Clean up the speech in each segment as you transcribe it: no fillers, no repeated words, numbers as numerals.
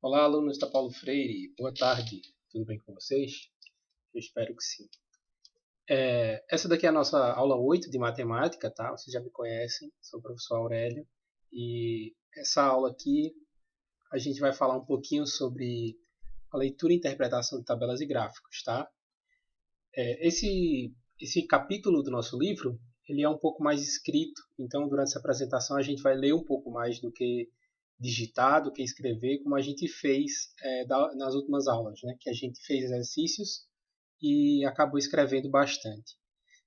Olá, alunos da Paulo Freire. Boa tarde. Tudo bem com vocês? Eu espero que sim. Essa daqui é a nossa aula 8 de matemática, tá? Vocês já me conhecem, sou o professor Aurélio. E essa aula aqui a gente vai falar um pouquinho sobre a leitura e interpretação de tabelas e gráficos, tá? Esse capítulo do nosso livro, ele é um pouco mais escrito, então durante essa apresentação a gente vai ler um pouco mais do que digitar, do que escrever, como a gente fez nas últimas aulas, né? Que a gente fez exercícios e acabou escrevendo bastante.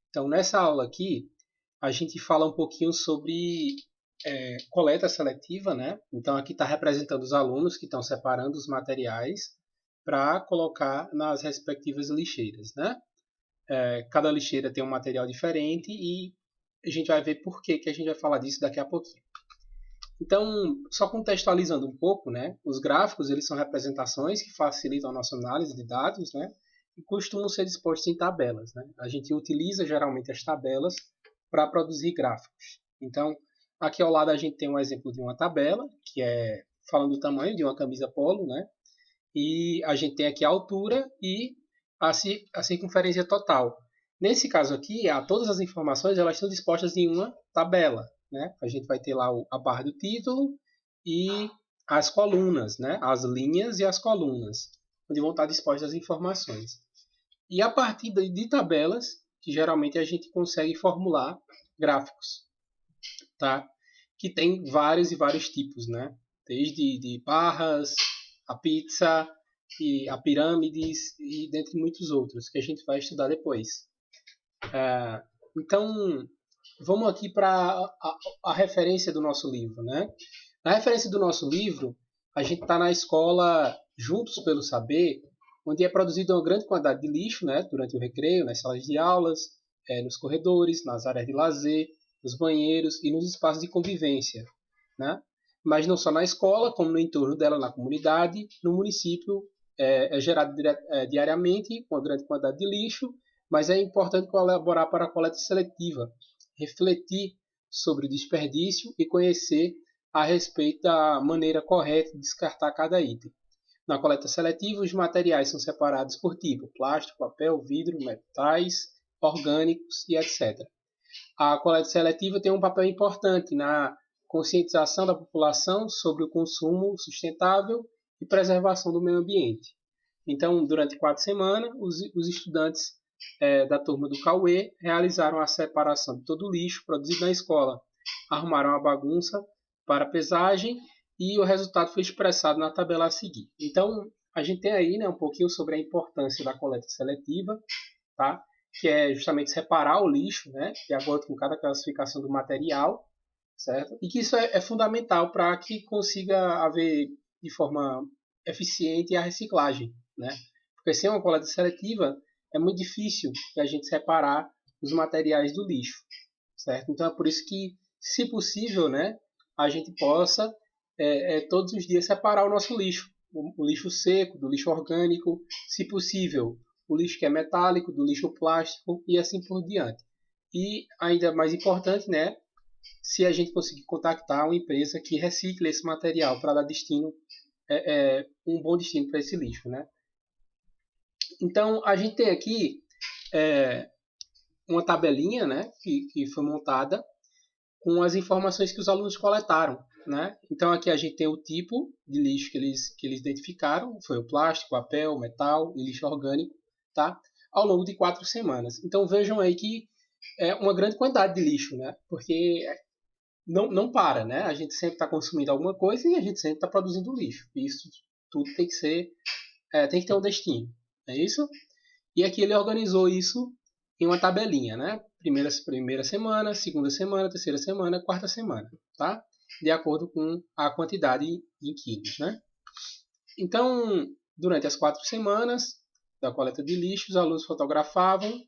Então, nessa aula aqui, a gente fala um pouquinho sobre coleta seletiva, né? Então, aqui está representando os alunos que estão separando os materiais para colocar nas respectivas lixeiras, né? Cada lixeira tem um material diferente e a gente vai ver por que a gente vai falar disso daqui a pouquinho. Então, só contextualizando um pouco, né? Os gráficos eles são representações que facilitam a nossa análise de dados, né? E costumam ser dispostos em tabelas, né? A gente utiliza geralmente as tabelas para produzir gráficos. Então, aqui ao lado a gente tem um exemplo de uma tabela, que é falando do tamanho de uma camisa polo, né? E a gente tem aqui a altura e a circunferência total. Nesse caso aqui, todas as informações elas estão dispostas em uma tabela, né? A gente vai ter lá a barra do título e as colunas, né? As linhas e as colunas, onde vão estar dispostas as informações. E a partir de tabelas, que geralmente a gente consegue formular gráficos, tá? Que tem vários e vários tipos, né? Desde de barras, a pizza, e a pirâmides e dentre muitos outros que a gente vai estudar depois. Então, vamos aqui para a referência do nosso livro, né? Na referência do nosso livro, a gente está na escola Juntos pelo Saber, onde é produzida uma grande quantidade de lixo, né? Durante o recreio, nas salas de aulas, nos corredores, nas áreas de lazer, nos banheiros e nos espaços de convivência, né? Mas não só na escola, como no entorno dela, na comunidade, no município, é gerado diariamente uma grande quantidade de lixo, mas é importante colaborar para a coleta seletiva, refletir sobre o desperdício e conhecer a respeito da maneira correta de descartar cada item. Na coleta seletiva, os materiais são separados por tipo: plástico, papel, vidro, metais, orgânicos e etc. A coleta seletiva tem um papel importante na conscientização da população sobre o consumo sustentável e preservação do meio ambiente. Então, durante 4 semanas, os estudantes da turma do Cauê realizaram a separação de todo o lixo produzido na escola, arrumaram a bagunça para a pesagem e o resultado foi expressado na tabela a seguir. Então, a gente tem aí, né, um pouquinho sobre a importância da coleta seletiva, tá? Que é justamente separar o lixo, né, de acordo com cada classificação do material, certo? E que isso é fundamental para que consiga haver de forma eficiente a reciclagem, né? Porque sem uma coleta seletiva é muito difícil a gente separar os materiais do lixo, certo? Então é por isso que, se possível, né, a gente possa todos os dias separar o nosso lixo, o lixo seco do lixo orgânico, se possível, o lixo que é metálico do lixo plástico e assim por diante. E ainda mais importante, né, se a gente conseguir contactar uma empresa que recicle esse material para dar destino, um bom destino para esse lixo, né? Então a gente tem aqui uma tabelinha, né, que foi montada com as informações que os alunos coletaram, né? Então aqui a gente tem o tipo de lixo que eles identificaram, foi o plástico, papel, metal e lixo orgânico, tá? Ao longo de 4 semanas. Então vejam aí que é uma grande quantidade de lixo, né? Porque não para, né? A gente sempre está consumindo alguma coisa e a gente sempre está produzindo lixo. Isso tudo tem que ser, tem que ter um destino, é isso? E aqui ele organizou isso em uma tabelinha, né? Primeira semana, segunda semana, terceira semana, quarta semana, tá? De acordo com a quantidade em quilos, né? Então, durante as 4 semanas da coleta de lixo, os alunos fotografavam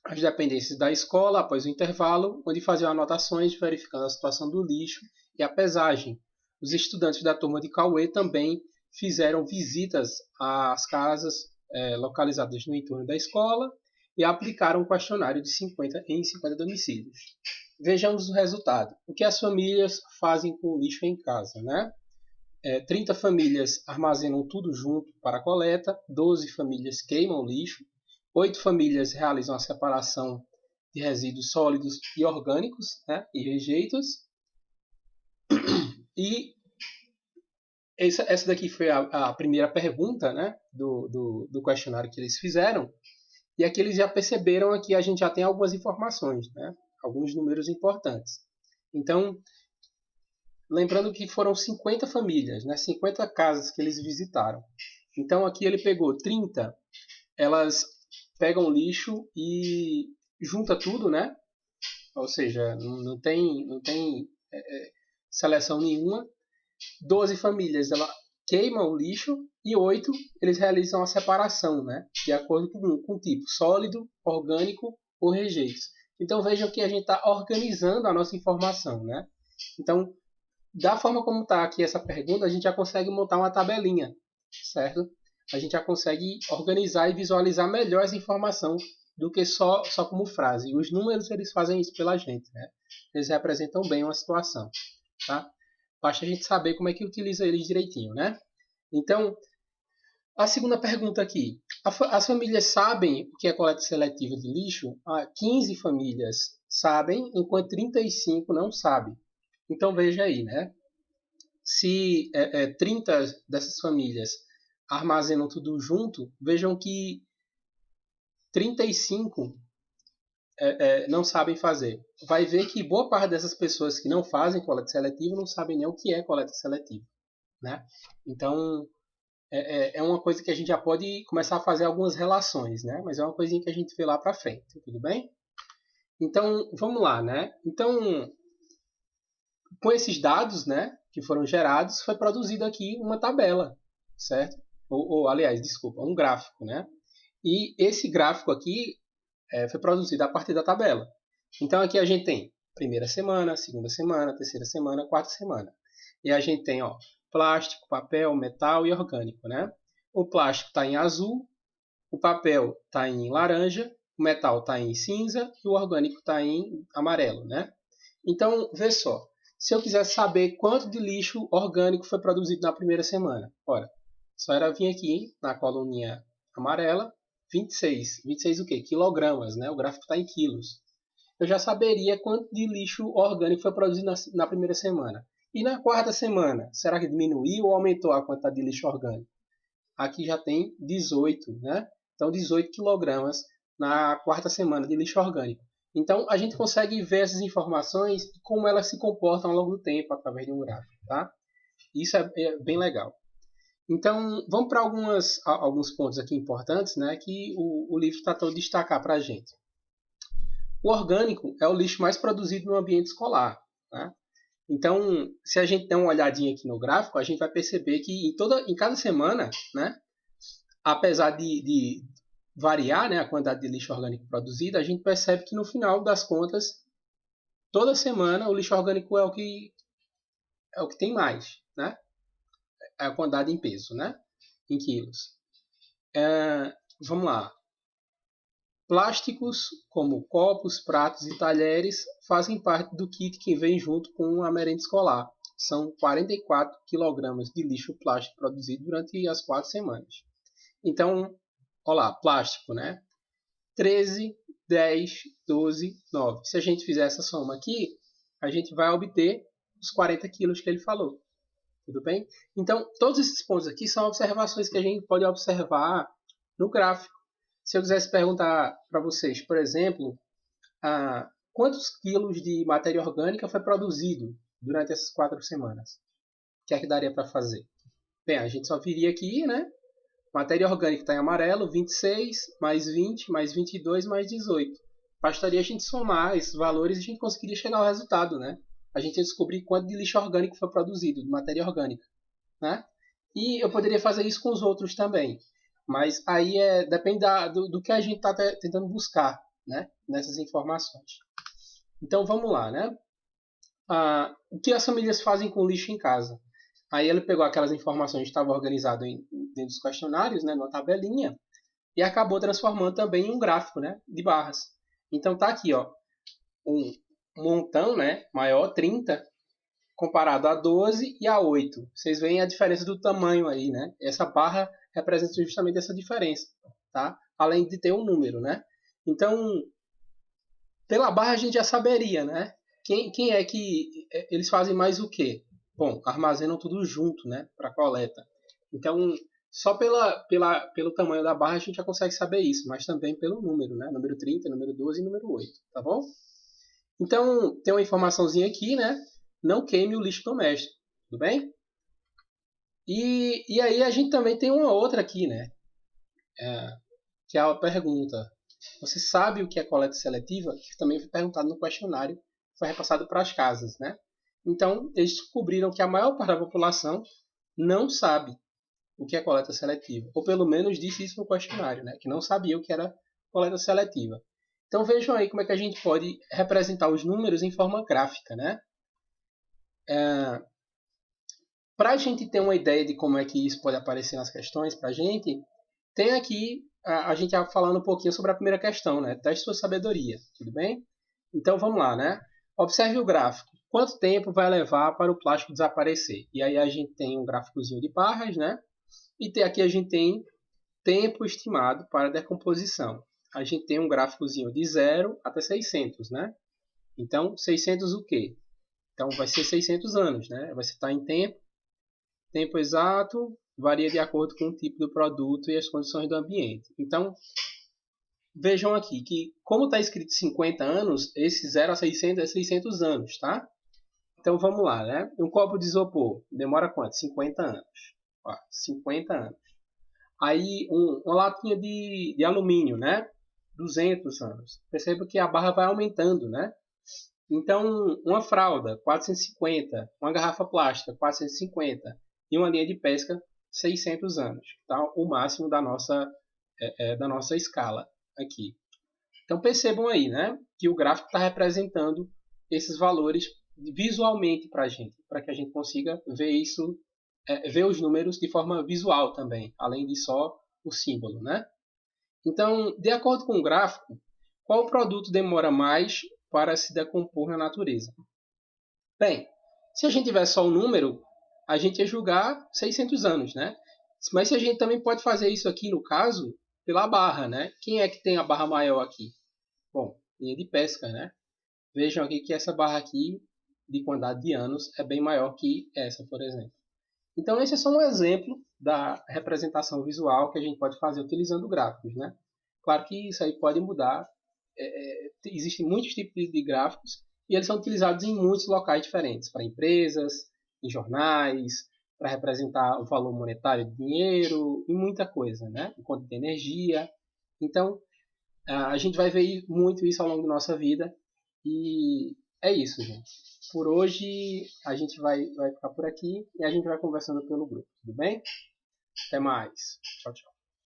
as dependências da escola após o intervalo, onde faziam anotações verificando a situação do lixo e a pesagem. Os estudantes da turma de Cauê também fizeram visitas às casas localizadas no entorno da escola e aplicaram um questionário de 50 domicílios. Vejamos o resultado. O que as famílias fazem com o lixo em casa, né? 30 famílias armazenam tudo junto para a coleta, 12 famílias queimam o lixo, 8 famílias realizam a separação de resíduos sólidos e orgânicos, né, e rejeitos. E essa daqui foi a primeira pergunta, né, do questionário que eles fizeram. E aqui eles já perceberam que a gente já tem algumas informações, né, alguns números importantes. Então, lembrando que foram 50 famílias, né, 50 casas que eles visitaram. Então aqui ele pegou 30, elas pegam lixo e junta tudo, né? Ou seja, não tem seleção nenhuma. 12 famílias ela queimam o lixo e 8 eles realizam a separação, né? De acordo com o tipo, sólido, orgânico ou rejeitos. Então vejam que a gente está organizando a nossa informação, né? Então, da forma como está aqui essa pergunta, a gente já consegue montar uma tabelinha, certo? A gente já consegue organizar e visualizar melhor essa informação do que só como frase. E os números, eles fazem isso pela gente, né? Eles representam bem uma situação, tá? Basta a gente saber como é que utiliza eles direitinho, né? Então, a segunda pergunta aqui. As famílias sabem o que é coleta seletiva de lixo? 15 famílias sabem, enquanto 35 não sabem. Então, veja aí, né? Se 30 dessas famílias armazenam tudo junto, vejam que 35 não sabem fazer. Vai ver que boa parte dessas pessoas que não fazem coleta seletiva não sabem nem o que é coleta seletiva, né? Então, é uma coisa que a gente já pode começar a fazer algumas relações, né? Mas é uma coisinha que a gente vê lá para frente, tudo bem? Então, vamos lá, né? Então, com esses dados, né, que foram gerados, foi produzida aqui uma tabela, certo? Aliás, desculpa, um gráfico, né? E esse gráfico aqui foi produzido a partir da tabela. Então aqui a gente tem primeira semana, segunda semana, terceira semana, quarta semana. E a gente tem plástico, papel, metal e orgânico, né? O plástico está em azul, o papel está em laranja, o metal está em cinza e o orgânico está em amarelo, né? Então, vê só. Se eu quisesse saber quanto de lixo orgânico foi produzido na primeira semana, ora, só era vir aqui na coluninha amarela, 26. 26 o quê? Quilogramas, né? O gráfico está em quilos. Eu já saberia quanto de lixo orgânico foi produzido na primeira semana. E na quarta semana, será que diminuiu ou aumentou a quantidade de lixo orgânico? Aqui já tem 18, né? Então 18 quilogramas na quarta semana de lixo orgânico. Então a gente consegue ver essas informações e como elas se comportam ao longo do tempo através de um gráfico, tá? Isso é bem legal. Então vamos para alguns pontos aqui importantes, né? Que o livro tentou destacar para a gente. O orgânico é o lixo mais produzido no ambiente escolar, né? Então, se a gente der uma olhadinha aqui no gráfico, a gente vai perceber que em cada semana, né, apesar de variar, né, a quantidade de lixo orgânico produzido, a gente percebe que no final das contas, toda semana o lixo orgânico é o que tem mais, né? É a quantidade em peso, né? Em quilos. Vamos lá. Plásticos, como copos, pratos e talheres, fazem parte do kit que vem junto com a merenda escolar. São 44 kg de lixo plástico produzido durante as 4 semanas. Então, olha lá, plástico, né? 13, 10, 12, 9. Se a gente fizer essa soma aqui, a gente vai obter os 40 quilos que ele falou. Tudo bem? Então, todos esses pontos aqui são observações que a gente pode observar no gráfico. Se eu quisesse perguntar para vocês, por exemplo, quantos quilos de matéria orgânica foi produzido durante essas 4 semanas? O que é que daria para fazer? Bem, a gente só viria aqui, né? Matéria orgânica está em amarelo, 26, mais 20, mais 22, mais 18. Bastaria a gente somar esses valores e a gente conseguiria chegar ao resultado, né? A gente ia descobrir quanto de lixo orgânico foi produzido, de matéria orgânica, né? E eu poderia fazer isso com os outros também. Mas aí depende do que a gente está tentando buscar, né, nessas informações. Então vamos lá, né? O que as famílias fazem com o lixo em casa? Aí ele pegou aquelas informações que estavam organizadas dentro dos questionários, né, numa tabelinha, e acabou transformando também em um gráfico, né, de barras. Então tá aqui, ó, um montão, né, maior, 30, comparado a 12 e a 8. Vocês veem a diferença do tamanho aí, né? Essa barra representa justamente essa diferença, tá? Além de ter um número, né? Então, pela barra a gente já saberia, né? Quem é que eles fazem mais o quê? Bom, armazenam tudo junto, né? Para coleta. Então, só pelo tamanho da barra a gente já consegue saber isso, mas também pelo número, né? Número 30, número 12 e número 8, tá bom? Então, tem uma informaçãozinha aqui, né? Não queime o lixo doméstico, tudo bem? E aí a gente também tem uma outra aqui, né? Que é a pergunta: você sabe o que é coleta seletiva? Que também foi perguntado no questionário, foi repassado para as casas, né? Então, eles descobriram que a maior parte da população não sabe o que é coleta seletiva, ou pelo menos disse isso no questionário, né? Que não sabia o que era coleta seletiva. Então vejam aí como é que a gente pode representar os números em forma gráfica, né? Para a gente ter uma ideia de como é que isso pode aparecer nas questões para a gente, tem aqui a gente falando um pouquinho sobre a primeira questão, né? Teste sua sabedoria, tudo bem? Então vamos lá, né? Observe o gráfico. Quanto tempo vai levar para o plástico desaparecer? E aí a gente tem um gráficozinho de barras, né? E aqui a gente tem tempo estimado para decomposição. A gente tem um gráficozinho de 0 até 600, né? Então, 600 o quê? Então, vai ser 600 anos, né? Vai estar em tempo exato, varia de acordo com o tipo do produto e as condições do ambiente. Então, vejam aqui que, como está escrito 50 anos, esse 0 a 600 é 600 anos, tá? Então, vamos lá, né? Um copo de isopor demora quanto? 50 anos. Ó, 50 anos. Aí, uma latinha de alumínio, né? 200 anos. Perceba que a barra vai aumentando, né? Então, uma fralda, 450. Uma garrafa plástica, 450. E uma linha de pesca, 600 anos. Tá? O máximo da nossa escala aqui. Então, percebam aí, né? Que o gráfico está representando esses valores visualmente para a gente. Para que a gente consiga ver isso, ver os números de forma visual também. Além de só o símbolo, né? Então, de acordo com o gráfico, qual produto demora mais para se decompor na natureza? Bem, se a gente tiver só o número, a gente ia julgar 600 anos, né? Mas se a gente também pode fazer isso aqui, no caso, pela barra, né? Quem é que tem a barra maior aqui? Bom, linha de pesca, né? Vejam aqui que essa barra aqui, de quantidade de anos, é bem maior que essa, por exemplo. Então, esse é só um exemplo da representação visual que a gente pode fazer utilizando gráficos, né? Claro que isso aí pode mudar. Existem muitos tipos de gráficos e eles são utilizados em muitos locais diferentes, para empresas, em jornais, para representar o valor monetário de dinheiro, e muita coisa, né? Em conta de energia. Então, a gente vai ver muito isso ao longo da nossa vida e é isso, gente. Por hoje a gente vai ficar por aqui e a gente vai conversando pelo grupo, tudo bem? Até mais. Tchau, tchau.